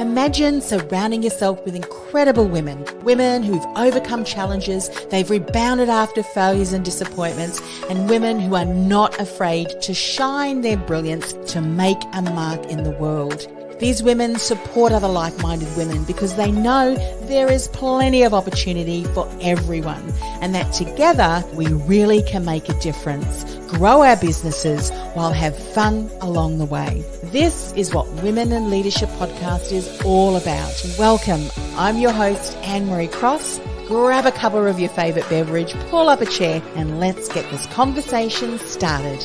Imagine surrounding yourself with incredible women who've overcome challenges, they've rebounded after failures and disappointments, and women who are not afraid to shine their brilliance to make a mark in the world. These women support other like-minded women because they know there is plenty of opportunity for everyone and that together we really can make a difference, grow our businesses while have fun along the way. This is what Women in Leadership Podcast is all about. Welcome. I'm your host, Anne-Marie Cross. Grab a cuppa of your favourite beverage, pull up a chair and let's get this conversation started.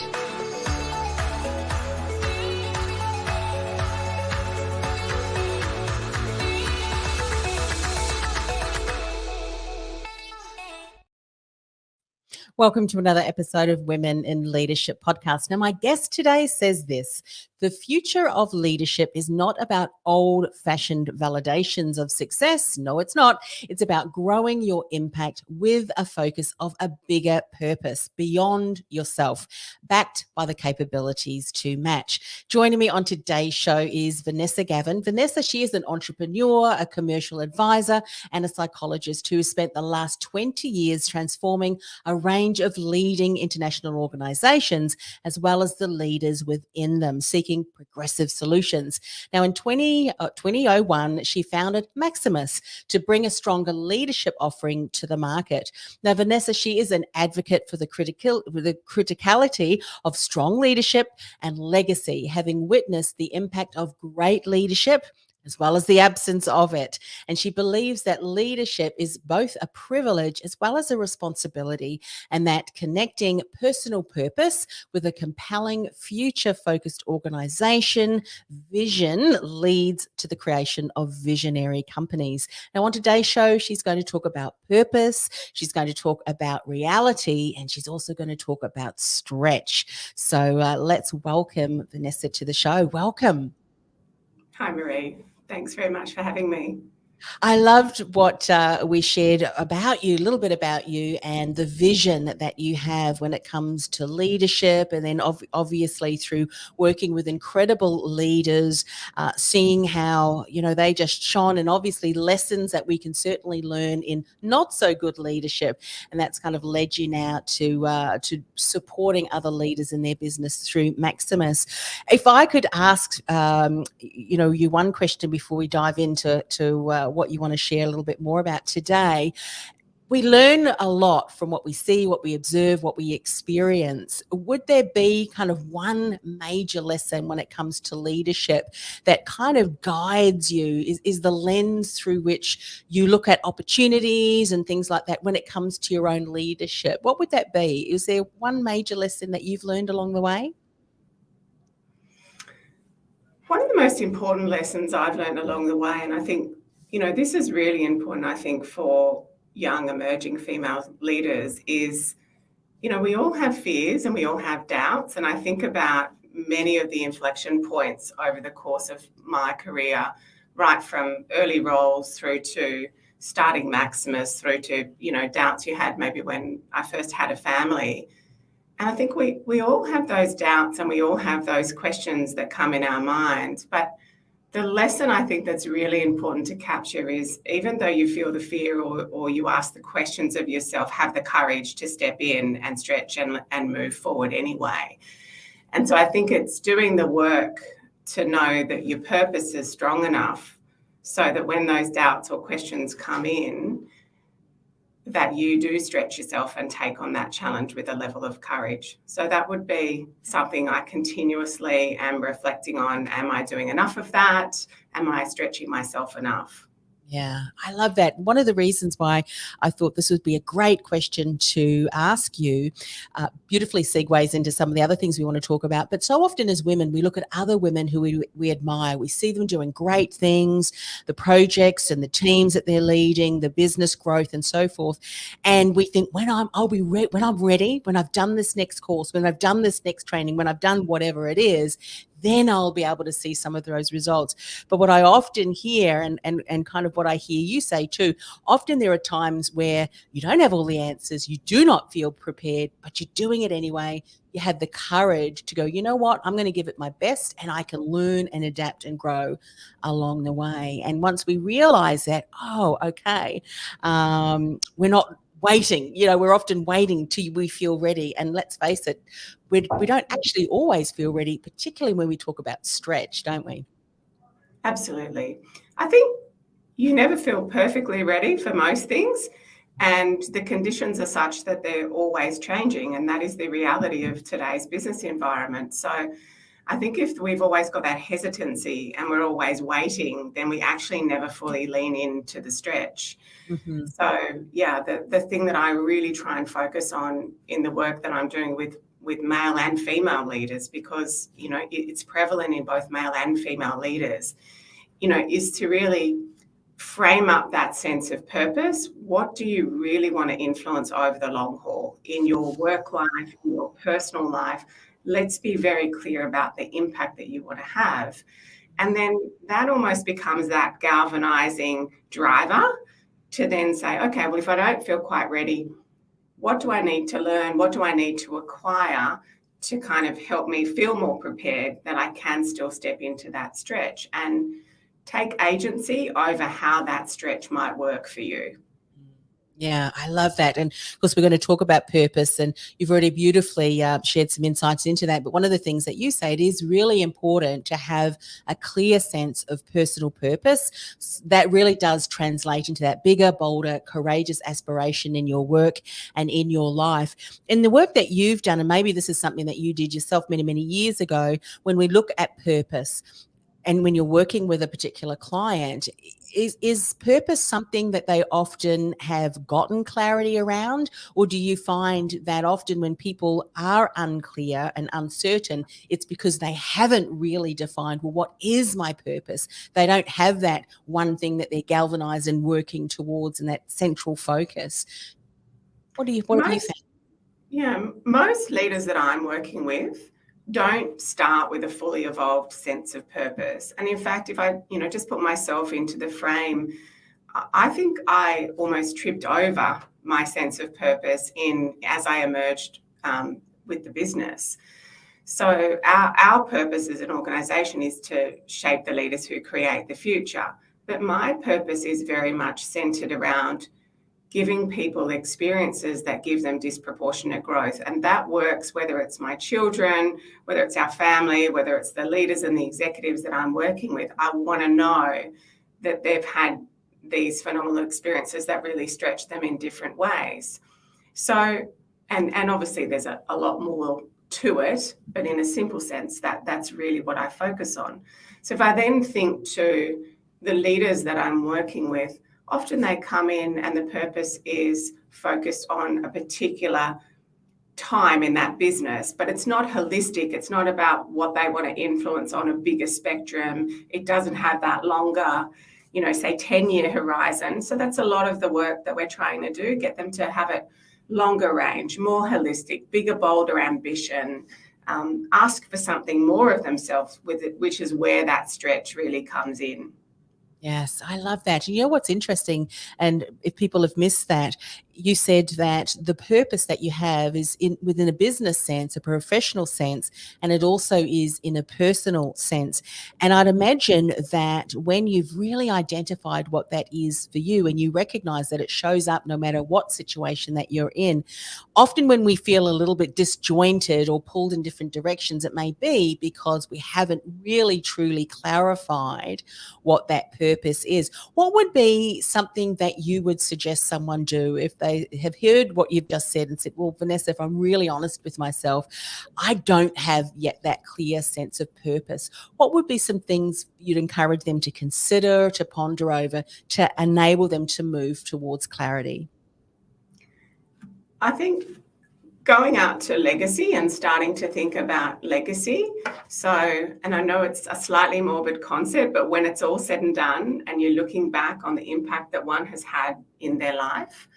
Welcome to another episode of Women in Leadership Podcast. Now, my guest today says this: the future of leadership is not about old-fashioned validations of success. No, it's not. It's about growing your impact with a focus of a bigger purpose beyond yourself, backed by the capabilities to match. Joining me on today's show is Vanessa Gavan. Vanessa, she is an entrepreneur, a commercial advisor, and a psychologist who has spent the last 20 years transforming a range of leading international organizations, as well as the leaders within them, seeking progressive solutions. Now, in 2001, she founded Maximus to bring a stronger leadership offering to the market. Now, Vanessa, she is an advocate for the criticality of strong leadership and legacy, having witnessed the impact of great leadership as well as the absence of it. And she believes that leadership is both a privilege as well as a responsibility, and that connecting personal purpose with a compelling future-focused organization vision leads to the creation of visionary companies. Now, on today's show, she's going to talk about purpose, she's going to talk about reality, and she's also going to talk about stretch. So let's welcome Vanessa to the show. Welcome. Hi, Marie. Thanks very much for having me. I loved what we shared about you, a little bit about you and the vision that you have when it comes to leadership, and then obviously through working with incredible leaders, seeing how, they just shone, and obviously lessons that we can certainly learn in not so good leadership. And that's kind of led you now to supporting other leaders in their business through Maximus. If I could ask, you one question before we dive into what you want to share a little bit more about today. We learn a lot from what we see, what we observe, what we experience. Would there be kind of one major lesson when it comes to leadership that kind of guides you, is the lens through which you look at opportunities and things like that when it comes to your own leadership? What would that be? Is there one major lesson that you've learned along the way? One of the most important lessons I've learned along the way, and I think this is really important, I think, for young emerging female leaders, is, we all have fears and we all have doubts. And I think about many of the inflection points over the course of my career, right from early roles through to starting Maximus, through to, doubts you had maybe when I first had a family. And I think we all have those doubts and we all have those questions that come in our mind. But the lesson I think that's really important to capture is, even though you feel the fear or you ask the questions of yourself, have the courage to step in and stretch and move forward anyway. And so I think it's doing the work to know that your purpose is strong enough so that when those doubts or questions come in, that you do stretch yourself and take on that challenge with a level of courage. So that would be something I continuously am reflecting on. Am I doing enough of that? Am I stretching myself enough? Yeah, I love that. One of the reasons why I thought this would be a great question to ask you beautifully segues into some of the other things we want to talk about. But so often as women, we look at other women who we admire. We see them doing great things, the projects and the teams that they're leading, the business growth and so forth. And we think, when I'm ready, when I've done this next course, when I've done this next training, when I've done whatever it is, then I'll be able to see some of those results. But what I often hear, and kind of what I hear you say too, often there are times where you don't have all the answers, you do not feel prepared, but you're doing it anyway. you had the courage to go, you know what, I'm going to give it my best and I can learn and adapt and grow along the way. And once we realize that, oh, okay, we're not waiting, we're often waiting till we feel ready. And let's face it, we don't actually always feel ready, particularly when we talk about stretch, don't we? Absolutely. I think you never feel perfectly ready for most things, and the conditions are such that they're always changing, and that is the reality of today's business environment. So I think if we've always got that hesitancy and we're always waiting, then we actually never fully lean into the stretch. Mm-hmm. So yeah, the thing that I really try and focus on in the work that I'm doing with male and female leaders, because it's prevalent in both male and female leaders, is to really frame up that sense of purpose. What do you really want to influence over the long haul in your work life, in your personal life? Let's be very clear about the impact that you want to have. And then that almost becomes that galvanizing driver to then say, okay, well, if I don't feel quite ready, what do I need to learn? What do I need to acquire to kind of help me feel more prepared that I can still step into that stretch and take agency over how that stretch might work for you. Yeah, I love that. And of course, we're going to talk about purpose, and you've already beautifully shared some insights into that. But one of the things that you say, it is really important to have a clear sense of personal purpose. That really does translate into that bigger, bolder, courageous aspiration in your work and in your life. In the work that you've done, and maybe this is something that you did yourself many, many years ago, when we look at purpose, and when you're working with a particular client, is purpose something that they often have gotten clarity around? Or do you find that often when people are unclear and uncertain, it's because they haven't really defined, well, what is my purpose? They don't have that one thing that they're galvanized and working towards and that central focus. What do you think? Yeah, most leaders that I'm working with don't start with a fully evolved sense of purpose. And in fact, if I, just put myself into the frame, I think I almost tripped over my sense of purpose as I emerged with the business. So our purpose as an organisation is to shape the leaders who create the future. But my purpose is very much centred around giving people experiences that give them disproportionate growth. And that works whether it's my children, whether it's our family, whether it's the leaders and the executives that I'm working with. I want to know that they've had these phenomenal experiences that really stretch them in different ways. So, and obviously there's a lot more to it, but in a simple sense, that's really what I focus on. So if I then think to the leaders that I'm working with, often they come in and the purpose is focused on a particular time in that business, but it's not holistic. It's not about what they want to influence on a bigger spectrum. It doesn't have that longer, say 10-year horizon. So that's a lot of the work that we're trying to do, get them to have it longer range, more holistic, bigger, bolder ambition, ask for something more of themselves with it, which is where that stretch really comes in. Yes, I love that. You know what's interesting, and if people have missed that, you said that the purpose that you have is within a business sense, a professional sense, and it also is in a personal sense. And I'd imagine that when you've really identified what that is for you and you recognize that it shows up no matter what situation that you're in, often when we feel a little bit disjointed or pulled in different directions, it may be because we haven't really truly clarified what that purpose is. What would be something that you would suggest someone do if they have heard what you've just said and said, well, Vanessa, if I'm really honest with myself, I don't have yet that clear sense of purpose? What would be some things you'd encourage them to consider, to ponder over, to enable them to move towards clarity? I think going out to legacy and starting to think about legacy. So, and I know it's a slightly morbid concept, but when it's all said and done and you're looking back on the impact that one has had in their life,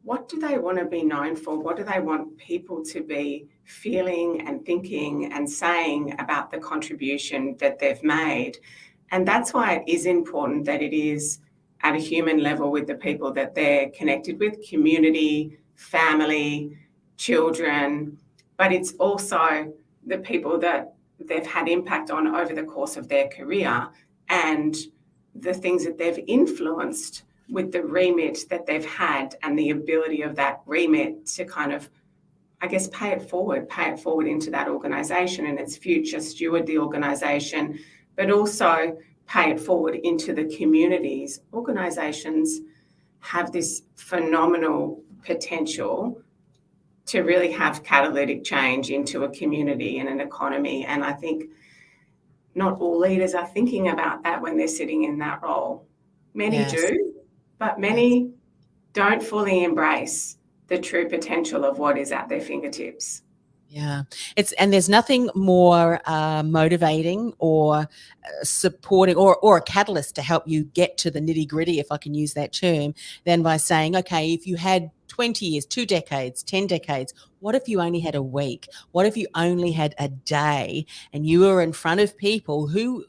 what do they want to be known for? What do they want people to be feeling and thinking and saying about the contribution that they've made? And that's why it is important that it is at a human level with the people that they're connected with, community, family, children, but it's also the people that they've had impact on over the course of their career and the things that they've influenced with the remit that they've had and the ability of that remit to kind of, I guess, pay it forward into that organisation and its future, steward the organisation, but also pay it forward into the communities. Organisations have this phenomenal potential to really have catalytic change into a community and an economy. And I think not all leaders are thinking about that when they're sitting in that role. Many do, but many don't fully embrace the true potential of what is at their fingertips. Yeah, and there's nothing more motivating or supporting or a catalyst to help you get to the nitty gritty, if I can use that term, than by saying, okay, if you had 20 years, 2 decades, 10 decades, what if you only had a week? What if you only had a day and you were in front of people? Who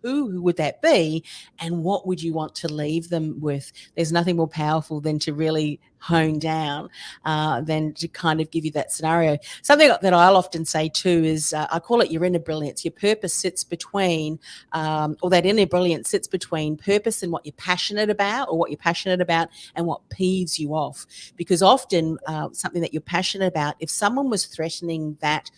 would that be? And what would you want to leave them with? There's nothing more powerful than to really hone down, than to kind of give you that scenario. Something that I'll often say too is, I call it your inner brilliance. Your purpose sits between, or that inner brilliance sits between purpose and what you're passionate about, or what you're passionate about and what peeves you off. Because often something that you're passionate about, if someone was threatening that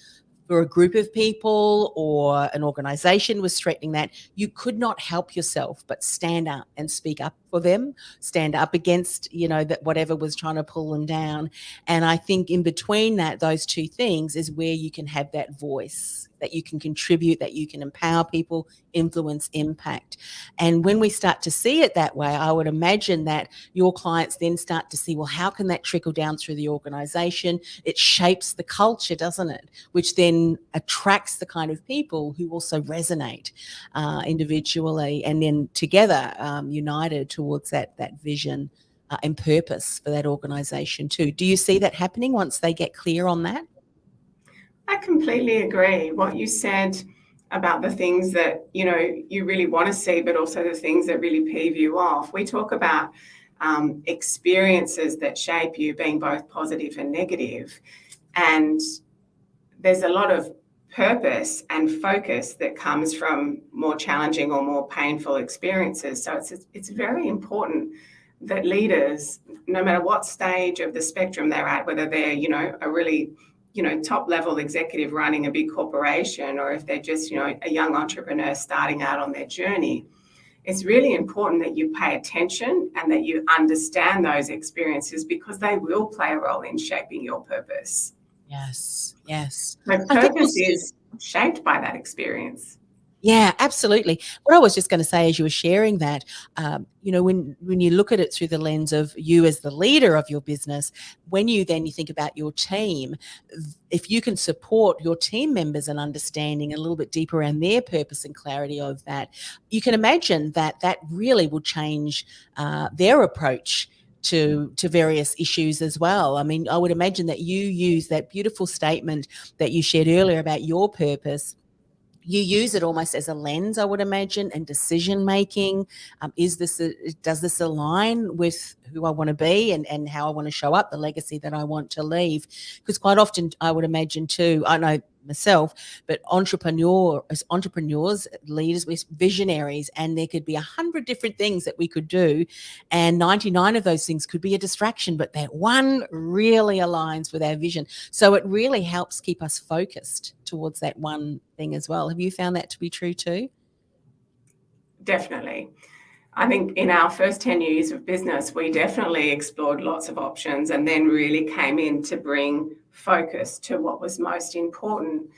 for a group of people or an organization was threatening that, you could not help yourself but stand up and speak up for them, stand up against, that whatever was trying to pull them down. And I think in between those two things is where you can have that voice, that you can contribute, that you can empower people, influence, impact. And when we start to see it that way, I would imagine that your clients then start to see, well, how can that trickle down through the organization? It shapes the culture, doesn't it? Which then attracts the kind of people who also resonate individually and then together, united towards that vision and purpose for that organization too. Do you see that happening once they get clear on that? I completely agree. What you said about the things that, you really want to see, but also the things that really peeve you off. We talk about experiences that shape you being both positive and negative. And there's a lot of purpose and focus that comes from more challenging or more painful experiences. So it's very important that leaders, no matter what stage of the spectrum they're at, whether they're, a really top level executive running a big corporation, or if they're just, a young entrepreneur starting out on their journey, it's really important that you pay attention and that you understand those experiences, because they will play a role in shaping your purpose. Yes. So purpose is shaped by that experience. Yeah, absolutely. What I was just going to say as you were sharing that, when you look at it through the lens of you as the leader of your business, when you think about your team, if you can support your team members in understanding a little bit deeper around their purpose and clarity of that, you can imagine that really will change their approach to various issues as well. I mean, I would imagine that you use that beautiful statement that you shared earlier about your purpose. You use it almost as a lens, I would imagine, and decision making. Does this align with who I want to be and how I want to show up, the legacy that I want to leave? Because quite often I would imagine too, I know myself, but entrepreneurs, leaders, we're visionaries, and there could be 100 different things that we could do, and 99 of those things could be a distraction, but that one really aligns with our vision. So it really helps keep us focused towards that one thing as well. Have you found that to be true too? Definitely. I think in our first 10 years of business, we definitely explored lots of options and then really came in to bring focus to what was most important.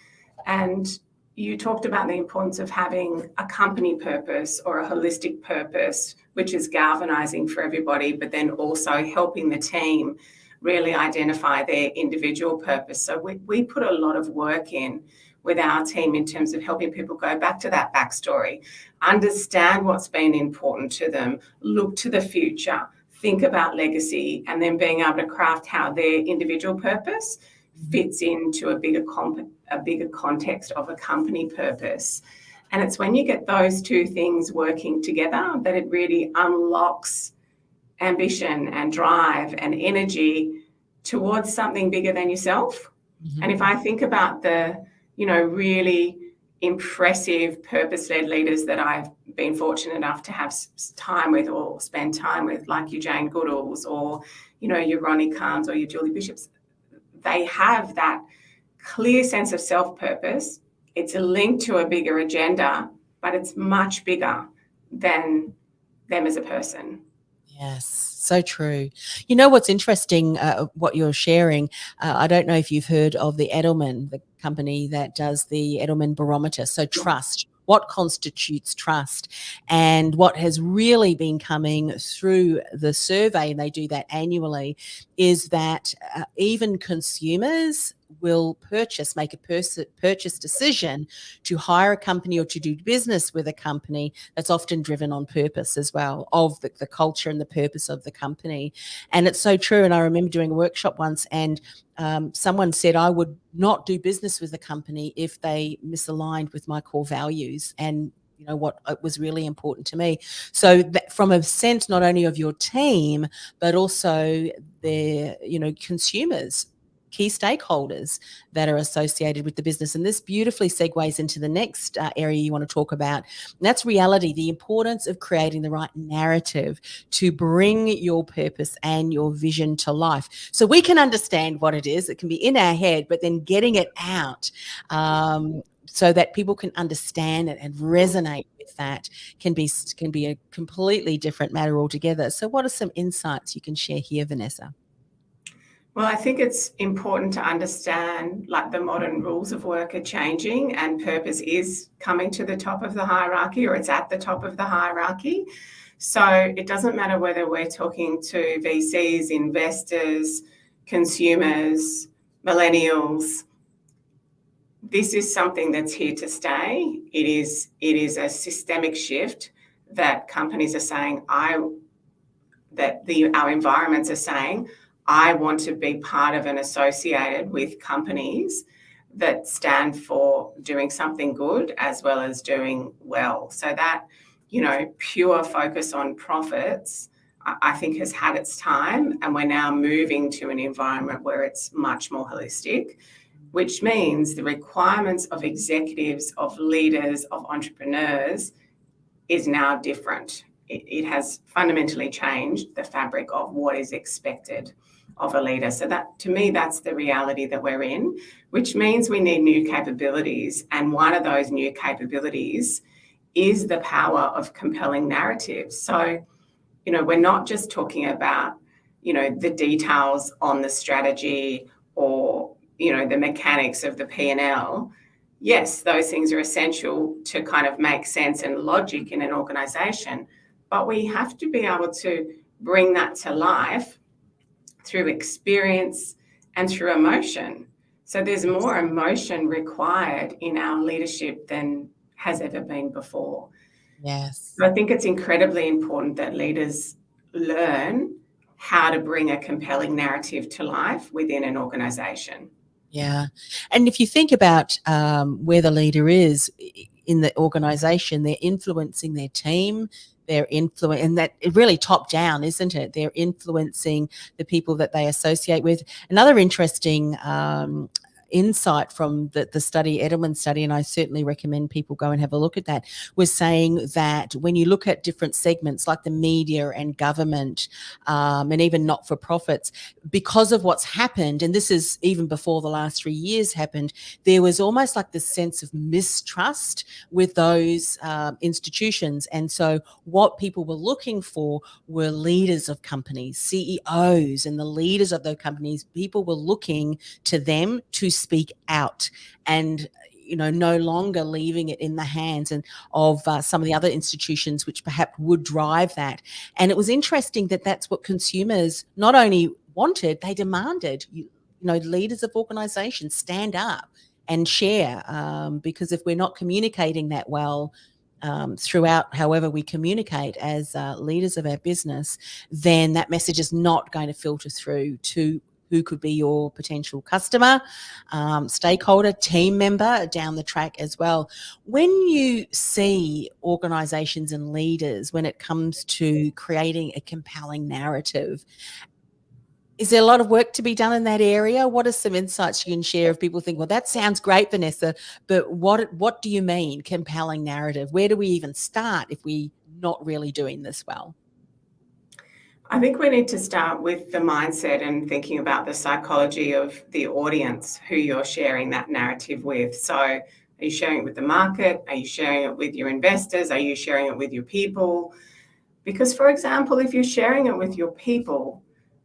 And you talked about the importance of having a company purpose or a holistic purpose, which is galvanizing for everybody, but then also helping the team really identify their individual purpose. So we put a lot of work in with our team in terms of helping people go back to that backstory, understand what's been important to them, look to the future, think about legacy, and then being able to craft how their individual purpose fits into a bigger context of a company purpose. And it's when you get those two things working together that it really unlocks ambition and drive and energy towards something bigger than yourself. And if I think about the, really impressive purpose-led leaders that I've been fortunate enough to have time with or spend time with, like your Jane Goodalls or, your Ronnie Kahns or your Julie Bishops, they have that clear sense of self-purpose. It's a link to a bigger agenda, but it's much bigger than them as a person. Yes, so true. You know what's interesting, what you're sharing, I don't know if you've heard of the Edelman, the company that does the Edelman barometer. So trust, what constitutes trust? And what has really been coming through the survey, and they do that annually, is that even consumers will make a purchase decision to hire a company or to do business with a company that's often driven on purpose as well, of the culture and the purpose of the company. And it's so true. And I remember doing a workshop once, and someone said, I would not do business with a company if they misaligned with my core values and what was really important to me. So that from a sense, not only of your team, but also their, consumers, key stakeholders that are associated with the business. And this beautifully segues into the next area you want to talk about. And that's reality, the importance of creating the right narrative to bring your purpose and your vision to life. So we can understand what it is. It can be in our head, but then getting it out so that people can understand it and resonate with that can be a completely different matter altogether. So what are some insights you can share here, Vanessa? Well, I think it's important to understand, like, the modern rules of work are changing and purpose is coming to the top of the hierarchy, or it's at the top of the hierarchy. So it doesn't matter whether we're talking to VCs, investors, consumers, millennials. This is something that's here to stay. It is a systemic shift that companies are saying, our environments are saying, I want to be part of and associated with companies that stand for doing something good as well as doing well. So that, pure focus on profits, I think, has had its time, and we're now moving to an environment where it's much more holistic, which means the requirements of executives, of leaders, of entrepreneurs is now different. It has fundamentally changed the fabric of what is expected of a leader. So that, to me, that's the reality that we're in, which means we need new capabilities. And one of those new capabilities is the power of compelling narratives. So, we're not just talking about, the details on the strategy or, the mechanics of the P&L. Yes, those things are essential to kind of make sense and logic in an organization, but we have to be able to bring that to life through experience and through emotion. So there's more emotion required in our leadership than has ever been before. Yes. So I think it's incredibly important that leaders learn how to bring a compelling narrative to life within an organization. Yeah. And if you think about where the leader is in the organization, they're influencing their team, and that really top down, isn't it? They're influencing the people that they associate with. Another interesting insight from the study, Edelman study, and I certainly recommend people go and have a look at that, was saying that when you look at different segments like the media and government and even not-for-profits, because of what's happened, and this is even before the last 3 years happened, there was almost like this sense of mistrust with those institutions. And so what people were looking for were leaders of companies, CEOs, and the leaders of those companies. People were looking to them to speak out and no longer leaving it in the hands of some of the other institutions which perhaps would drive that. And it was interesting that that's what consumers not only wanted, they demanded. Leaders of organizations stand up and share, because if we're not communicating that well throughout, however we communicate as leaders of our business, then that message is not going to filter through to who could be your potential customer, stakeholder, team member down the track as well. When you see organizations and leaders, when it comes to creating a compelling narrative, Is there a lot of work to be done in that area? What are some insights you can share if people think, well, that sounds great, Vanessa, but what do you mean compelling narrative? Where do we even start if we're not really doing this well? I think we need to start with the mindset and thinking about the psychology of the audience who you're sharing that narrative with. So, are you sharing it with the market? Are you sharing it with your investors? Are you sharing it with your people? Because, for example, if you're sharing it with your people,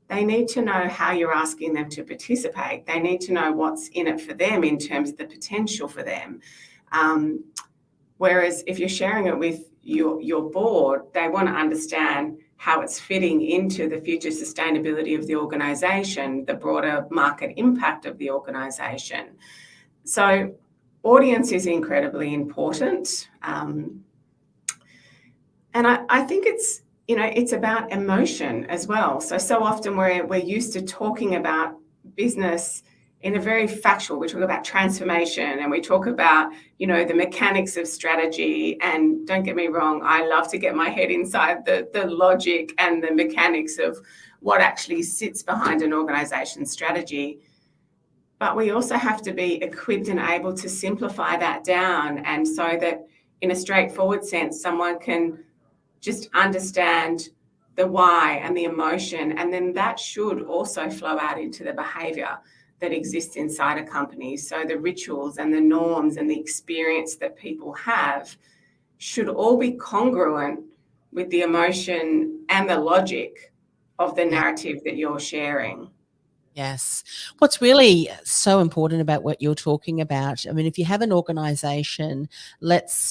they need to know how you're asking them to participate. They need to know what's in it for them in terms of the potential for them. Whereas if you're sharing it with your board, they want to understand how it's fitting into the future sustainability of the organisation, the broader market impact of the organisation. So audience is incredibly important. And I think it's about emotion as well. So often we're used to talking about business in a very factual. We talk about transformation and we talk about, the mechanics of strategy. And don't get me wrong, I love to get my head inside the logic and the mechanics of what actually sits behind an organization's strategy. But we also have to be equipped and able to simplify that down. And so that in a straightforward sense, someone can just understand the why and the emotion. And then that should also flow out into the behavior that exists inside a company. So the rituals and the norms and the experience that people have should all be congruent with the emotion and the logic of the narrative that you're sharing. Yes. What's really so important about what you're talking about, I mean, if you have an organization,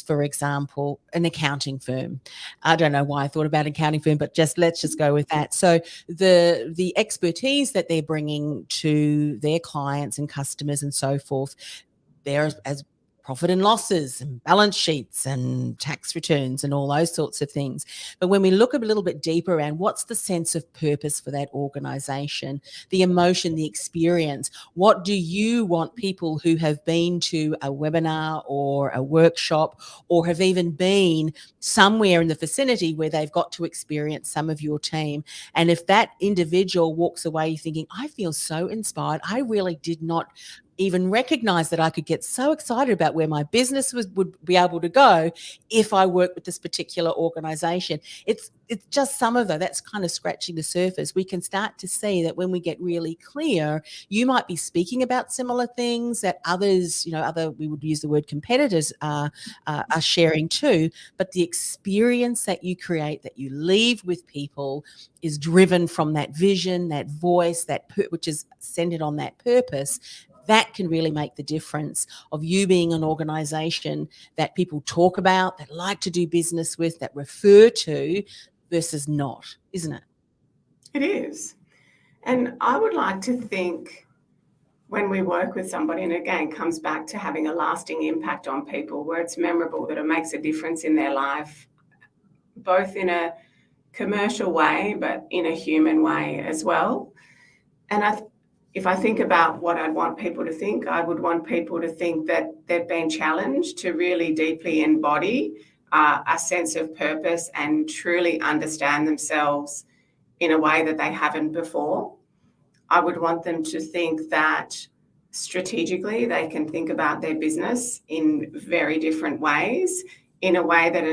for example, an accounting firm. I don't know why I thought about accounting firm, but let's just go with that. So the expertise that they're bringing to their clients and customers and so forth, there as profit and losses and balance sheets and tax returns and all those sorts of things. But when we look a little bit deeper around what's the sense of purpose for that organization, the emotion, the experience, what do you want people who have been to a webinar or a workshop or have even been somewhere in the vicinity where they've got to experience some of your team? And if that individual walks away thinking, I feel so inspired, I really did not even recognize that I could get so excited about where my business would be able to go if I work with this particular organization. It's just some of that's kind of scratching the surface. We can start to see that when we get really clear, you might be speaking about similar things that others, we would use the word competitors are sharing too, but the experience that you create, that you leave with people is driven from that vision, that voice, which is centered on that purpose. That can really make the difference of you being an organization that people talk about, that like to do business with, that refer to versus not, isn't it? It is. And I would like to think when we work with somebody, and again, comes back to having a lasting impact on people where it's memorable, that it makes a difference in their life, both in a commercial way, but in a human way as well. And if I think about what I'd want people to think, I would want people to think that they've been challenged to really deeply embody a sense of purpose and truly understand themselves in a way that they haven't before. I would want them to think that strategically they can think about their business in very different ways, in a way that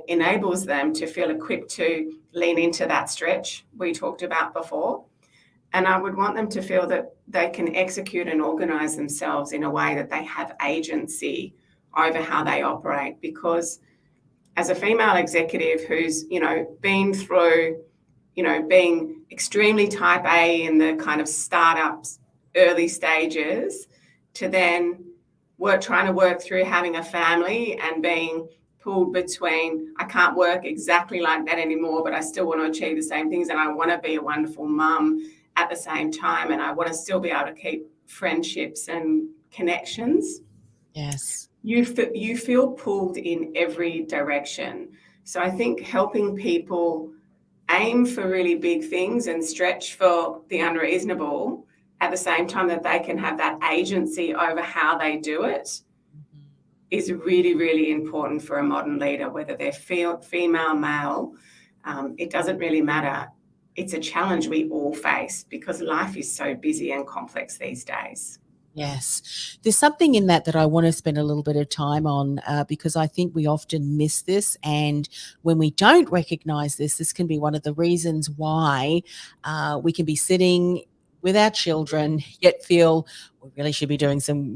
enables them to feel equipped to lean into that stretch we talked about before. And I would want them to feel that they can execute and organise themselves in a way that they have agency over how they operate. Because as a female executive who's, been through, being extremely type A in the kind of startups early stages, to then trying to work through having a family and being pulled between, I can't work exactly like that anymore, but I still want to achieve the same things and I want to be a wonderful mum at the same time, and I want to still be able to keep friendships and connections. Yes. You feel pulled in every direction. So I think helping people aim for really big things and stretch for the unreasonable at the same time that they can have that agency over how they do it is really, really important for a modern leader, whether they're female, male. It doesn't really matter. it's a challenge we all face because life is so busy and complex these days. Yes. There's something in that I want to spend a little bit of time on because I think we often miss this. And when we don't recognize this can be one of the reasons why we can be sitting with our children, yet feel we really should be doing some,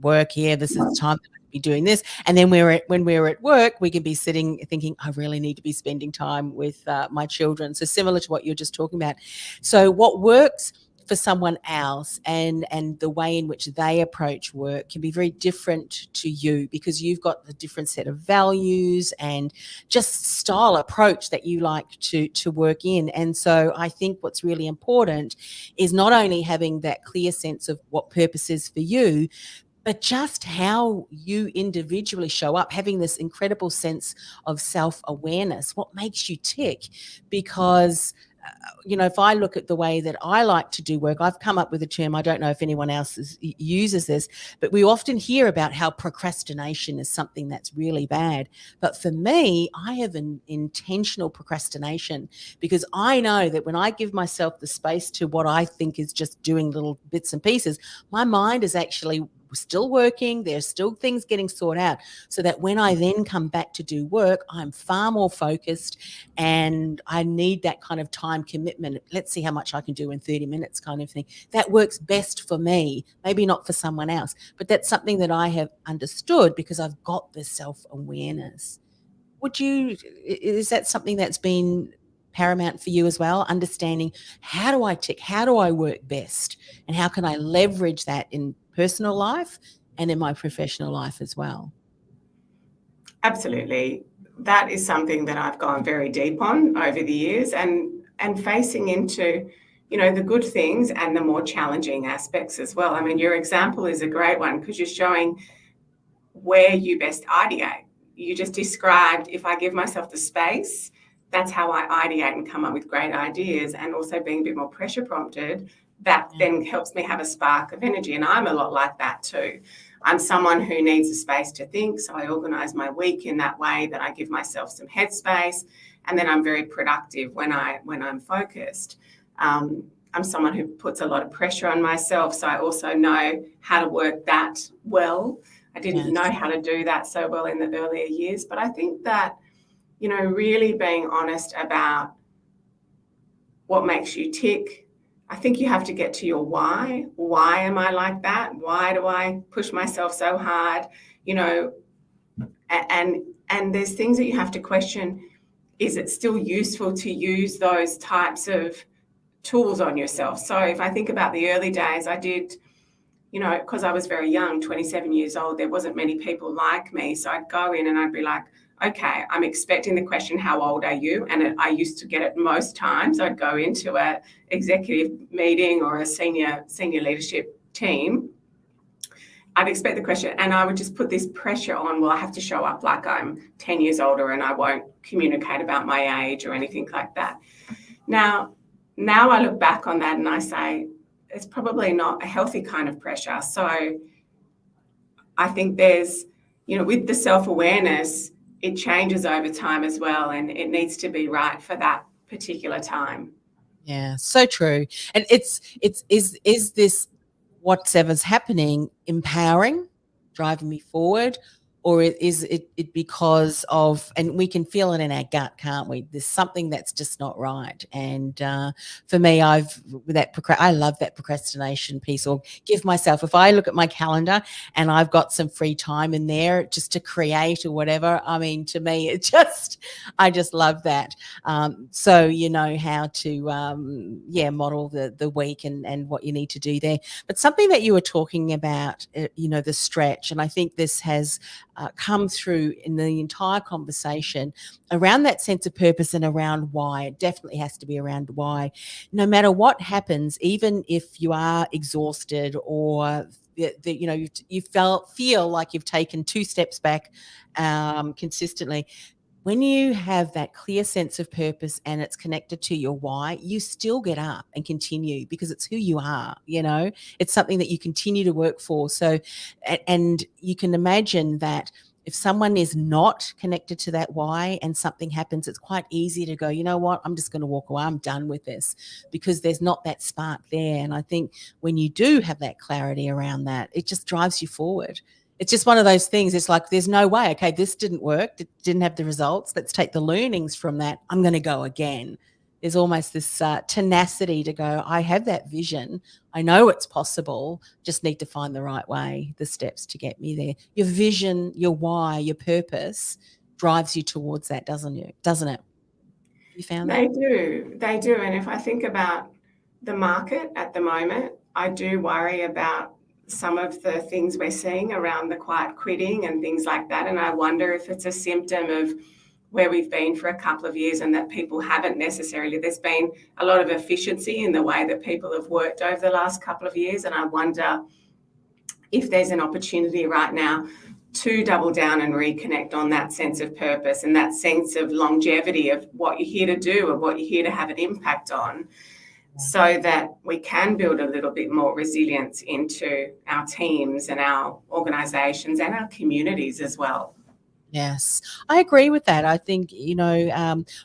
work here. This is the time that I should be doing this. And then when we're at work, we can be sitting thinking, I really need to be spending time with my children. So similar to what you're just talking about. So what works for someone else and the way in which they approach work can be very different to you because you've got a different set of values and just style approach that you like to work in. And so I think what's really important is not only having that clear sense of what purpose is for you, but just how you individually show up, having this incredible sense of self-awareness, what makes you tick. Because if I look at the way that I like to do work, I've come up with a term, I don't know if anyone else uses this, but we often hear about how procrastination is something that's really bad. But for me, I have an intentional procrastination because I know that when I give myself the space to what I think is just doing little bits and pieces, my mind is actually still working. There's still things getting sorted out so that when I then come back to do work, I'm far more focused and I need that kind of time commitment. Let's see how much I can do in 30 minutes kind of thing. That works best for me, maybe not for someone else, but that's something that I have understood because I've got this self-awareness. Is that something that's been paramount for you as well? Understanding how do I tick, how do I work best, and how can I leverage that in personal life and in my professional life as well? Absolutely. That is something that I've gone very deep on over the years and facing into, the good things and the more challenging aspects as well. I mean, your example is a great one because you're showing where you best ideate. You just described if I give myself the space, that's how I ideate and come up with great ideas, and also being a bit more pressure prompted, that then helps me have a spark of energy. And I'm a lot like that too. I'm someone who needs a space to think, so I organise my week in that way that I give myself some headspace, and then I'm very productive when I'm focused. I'm someone who puts a lot of pressure on myself, so I also know how to work that well. I didn't know how to do that so well in the earlier years, but I think that, really being honest about what makes you tick. I think you have to get to your why. Why am I like that? Why do I push myself so hard? And there's things that you have to question. Is it still useful to use those types of tools on yourself? So if I think about the early days, I did, because I was very young, 27 years old, there wasn't many people like me. So I'd go in and I'd be like, okay, I'm expecting the question, how old are you? And I used to get it most times. I'd go into an executive meeting or a senior leadership team. I'd expect the question and I would just put this pressure on, well, I have to show up like I'm 10 years older and I won't communicate about my age or anything like that. Now I look back on that and I say, it's probably not a healthy kind of pressure. So I think there's, with the self-awareness, it changes over time as well, and it needs to be right for that particular time. Yeah, so true. And is this whatever's happening empowering, driving me forward, or is it because of, and we can feel it in our gut, can't we? There's something that's just not right. And for me, I love that procrastination piece, or give myself, if I look at my calendar and I've got some free time in there just to create or whatever, I mean, to me, I just love that. So you know how to, model the week and what you need to do there. But something that you were talking about, the stretch, and I think this has come through in the entire conversation around that sense of purpose and around why. It definitely has to be around why. No matter what happens, even if you are exhausted or you feel like you've taken 2 steps back consistently, when you have that clear sense of purpose and it's connected to your why, you still get up and continue because it's who you are, it's something that you continue to work for. So, and you can imagine that If someone is not connected to that why and something happens, it's quite easy to go, you know what, I'm just going to walk away. I'm done with this, because there's not that spark there. And I think when you do have that clarity around that, it just drives you forward. It's just one of those things. It's like, there's no way, okay, this didn't work. It didn't have the results. Let's take the learnings from that. I'm going to go again. There's almost this tenacity to go, I have that vision. I know it's possible. Just need to find the right way, the steps to get me there. Your vision, your why, your purpose drives you towards that, doesn't it? You found that? They do. And if I think about the market at the moment, I do worry about some of the things we're seeing around the quiet quitting and things like that. And I wonder if it's a symptom of where we've been for a couple of years, and that people haven't necessarily, there's been a lot of efficiency in the way that people have worked over the last couple of years. And I wonder if there's an opportunity right now to double down and reconnect on that sense of purpose and that sense of longevity of what you're here to do and what you're here to have an impact on, so that we can build a little bit more resilience into our teams and our organisations and our communities as well. Yes, I agree with that. I think,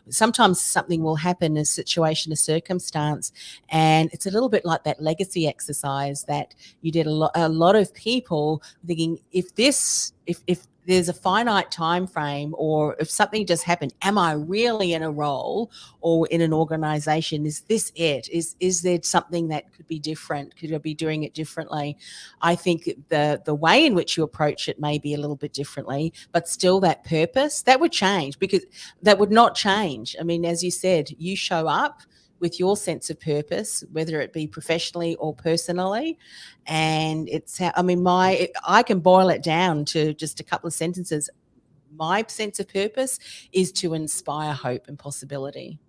sometimes something will happen, a situation, a circumstance, and it's a little bit like that legacy exercise that you did. A lot of people thinking, if there's a finite time frame, or if something just happened, am I really in a role or in an organization? Is this it? Is there something that could be different? Could I be doing it differently? I think the way in which you approach it may be a little bit differently, but still that purpose, that would change, because that would not change. I mean, as you said, you show up with your sense of purpose, whether it be professionally or personally. And it's how, I mean, I can boil it down to just a couple of sentences. My sense of purpose is to inspire hope and possibility.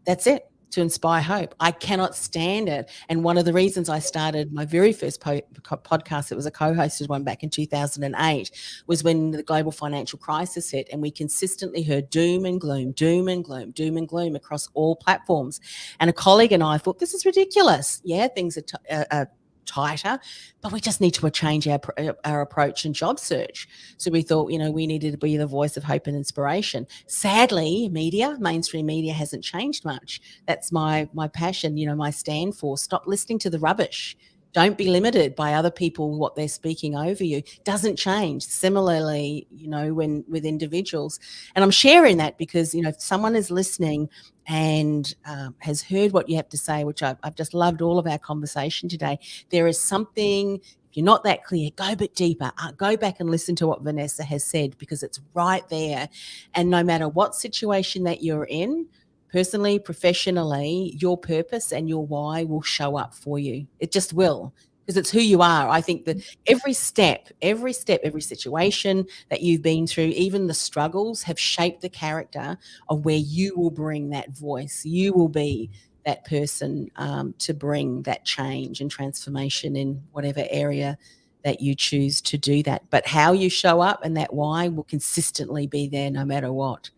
That's it. To inspire hope. I cannot stand it. And one of the reasons I started my very first podcast, it was a co-hosted one back in 2008, was when the global financial crisis hit, and we consistently heard doom and gloom, doom and gloom, doom and gloom across all platforms. And a colleague and I thought, this is ridiculous. Yeah, things are tighter, but we just need to change our approach and job search. So we thought, we needed to be the voice of hope and inspiration. Sadly, mainstream media hasn't changed much. That's my passion, my stand for. Stop listening to the rubbish. Don't be limited by other people, what they're speaking over you. Doesn't change. Similarly, when with individuals. And I'm sharing that because, if someone is listening and has heard what you have to say, which I've just loved all of our conversation today, there is something, if you're not that clear, go a bit deeper. Go back and listen to what Vanessa has said, because it's right there. And no matter what situation that you're in, personally, professionally, your purpose and your why will show up for you. It just will, because it's who you are. I think that every step, every situation that you've been through, even the struggles, have shaped the character of where you will bring that voice. You will be that person to bring that change and transformation in whatever area that you choose to do that. But how you show up and that why will consistently be there no matter what.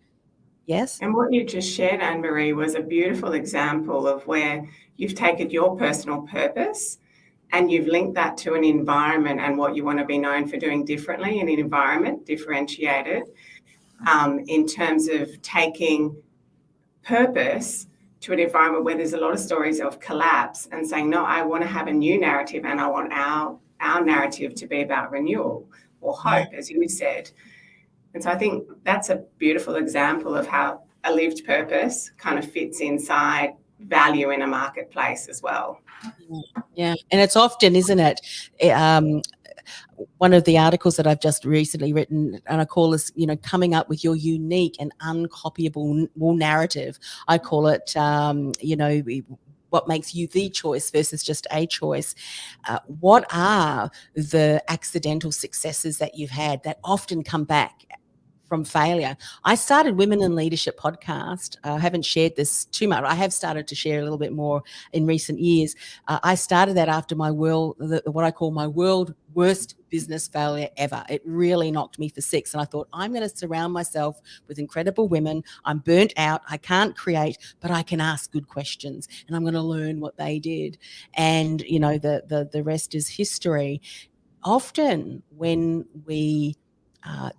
Yes? And what you just shared, Anne-Marie, was a beautiful example of where you've taken your personal purpose and you've linked that to an environment and what you want to be known for doing differently in an environment, differentiated, in terms of taking purpose to an environment where there's a lot of stories of collapse, and saying, no, I want to have a new narrative, and I want our narrative to be about renewal or hope, as you said. And so I think that's a beautiful example of how a lived purpose kind of fits inside value in a marketplace as well. Yeah. And it's often, isn't it? One of the articles that I've just recently written, and I call this, coming up with your unique and uncopyable narrative. I call it, what makes you the choice versus just a choice. What are the accidental successes that you've had that often come back from failure? I started Women in Leadership podcast. I haven't shared this too much. I have started to share a little bit more in recent years. I started that after what I call my world worst business failure ever. It really knocked me for six. And I thought, I'm going to surround myself with incredible women. I'm burnt out. I can't create, but I can ask good questions, and I'm going to learn what they did. And, the rest is history. Often when we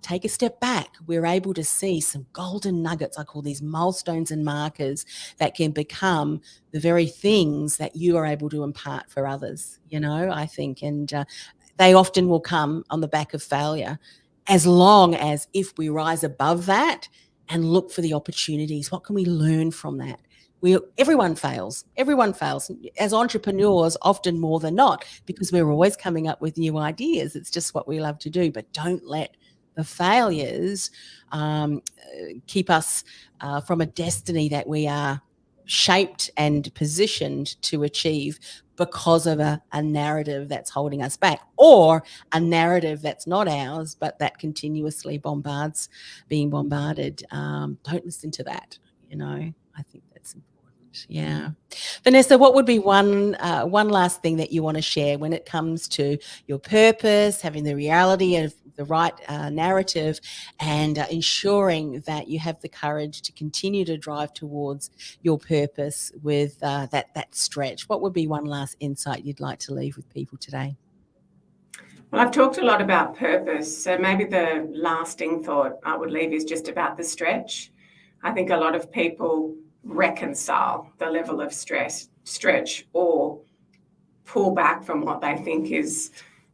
take a step back, we're able to see some golden nuggets. I call these milestones and markers that can become the very things that you are able to impart for others, I think. And they often will come on the back of failure, as long as if we rise above that and look for the opportunities. What can we learn from that? Everyone fails. Everyone fails. As entrepreneurs, often more than not, because we're always coming up with new ideas. It's just what we love to do. But don't let the failures keep us from a destiny that we are shaped and positioned to achieve because of a narrative that's holding us back, or a narrative that's not ours, but that continuously being bombarded. Don't listen to that. I think that's important. Yeah. Vanessa, what would be one last thing that you want to share when it comes to your purpose, having the reality of the right narrative, and ensuring that you have the courage to continue to drive towards your purpose with that stretch? What would be one last insight you'd like to leave with people today? Well, I've talked a lot about purpose, so maybe the lasting thought I would leave is just about the stretch. I think a lot of people reconcile the level of stretch or pull back from what they think is,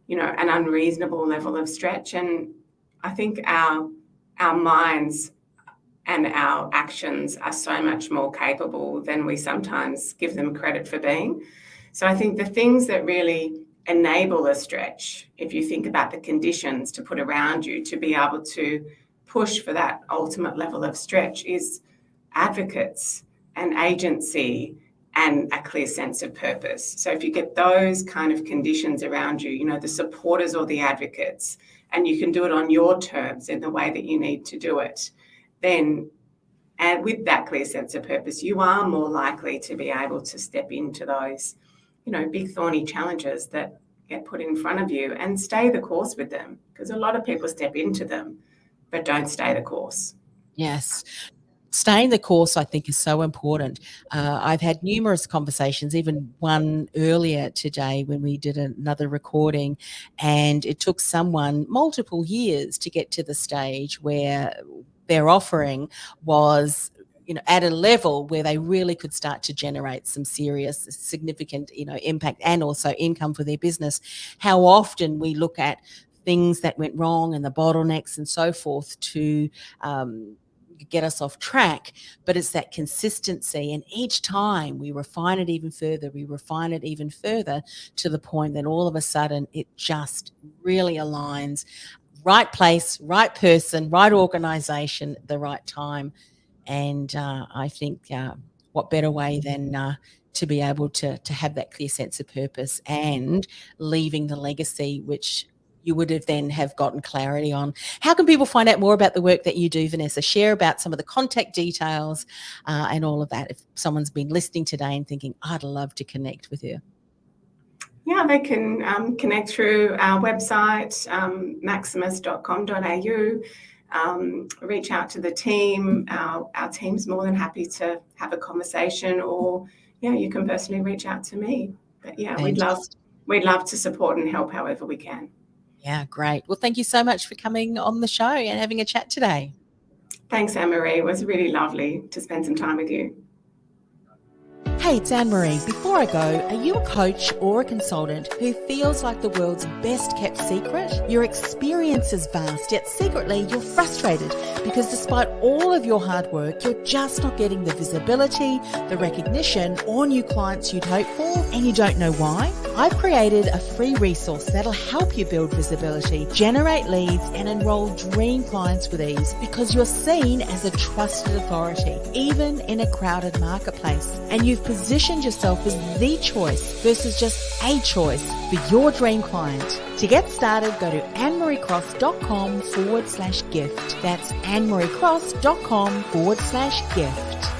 an unreasonable level of stretch. And I think our minds and our actions are so much more capable than we sometimes give them credit for being. So I think the things that really enable a stretch, if you think about the conditions to put around you to be able to push for that ultimate level of stretch, is advocates and agency and a clear sense of purpose. So if you get those kind of conditions around you, the supporters or the advocates, and you can do it on your terms in the way that you need to do it, then, and with that clear sense of purpose, you are more likely to be able to step into those, big thorny challenges that get put in front of you and stay the course with them. Because a lot of people step into them, but don't stay the course. Yes. Staying the course, I think, is so important. I've had numerous conversations, even one earlier today when we did another recording, and it took someone multiple years to get to the stage where their offering was at a level where they really could start to generate some serious, significant, impact and also income for their business. How often we look at things that went wrong and the bottlenecks and so forth to get us off track, but it's that consistency, and each time we refine it even further to the point that all of a sudden it just really aligns. Right place, right person, right organization, the right time. And I think what better way than to be able to have that clear sense of purpose and leaving the legacy which you would have gotten clarity on. How can people find out more about the work that you do, Vanessa? Share about some of the contact details and all of that, if someone's been listening today and thinking, I'd love to connect with you. Yeah, they can connect through our website, maximus.com.au, reach out to the team. Our team's more than happy to have a conversation, or, you can personally reach out to me. But, we'd love to support and help however we can. Yeah, great. Well, thank you so much for coming on the show and having a chat today. Thanks, Anne-Marie. It was really lovely to spend some time with you. Hey, it's Anne-Marie. Before I go, are you a coach or a consultant who feels like the world's best kept secret? Your experience is vast, yet secretly you're frustrated because despite all of your hard work, you're just not getting the visibility, the recognition, or new clients you'd hope for, and you don't know why? I've created a free resource that'll help you build visibility, generate leads, and enroll dream clients with ease, because you're seen as a trusted authority, even in a crowded marketplace. And you've positioned yourself as the choice versus just a choice for your dream client. To get started, go to annemariecross.com/gift. That's annemariecross.com/gift.